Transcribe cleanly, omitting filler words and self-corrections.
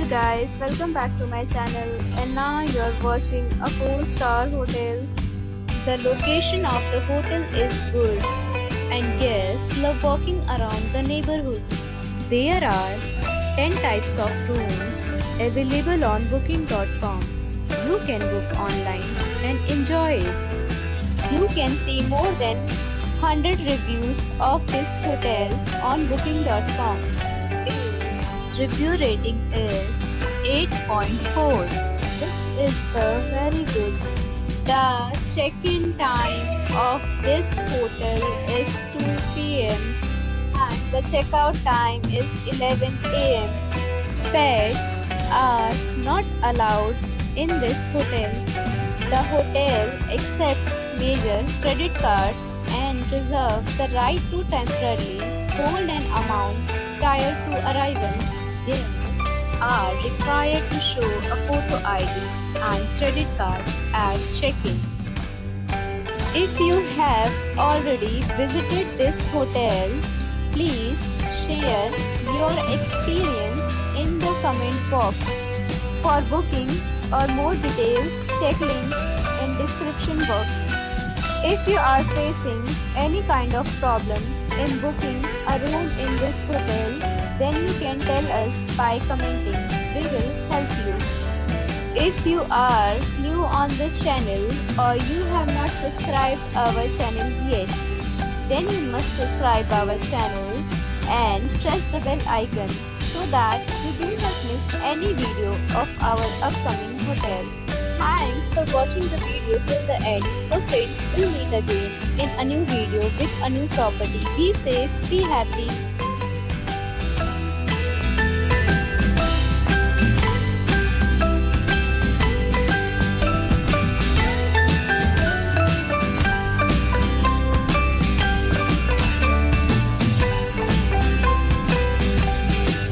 there guys, welcome back to my channel, and now you're watching a 4-star hotel. The location of the hotel is good and guests love walking around the neighborhood. There are 10 types of rooms available on booking.com. You can book online and enjoy it. You can see more than 100 reviews of this hotel on booking.com. Its review rating is 8.4, which is the very good. The check-in time of this hotel is 2 p.m. and the checkout time is 11 a.m. Pets are not allowed in this hotel. The hotel accepts major credit cards and reserves the right to temporarily hold an amount prior to arrival. Guests are required to show a photo ID and credit card at check-in. If you have already visited this hotel, please share your experience in the comment box. For booking or more details, check link in description box. If you are facing any kind of problem in booking a room in this hotel, then you can tell us by commenting. We will help you. If you are new on this channel or you have not subscribed our channel yet, then you must subscribe our channel and press the bell icon so that you do not miss any video of our upcoming hotel. Thanks for watching the video till the end. So friends, we'll meet again in a new video with a new property. Be safe, be happy.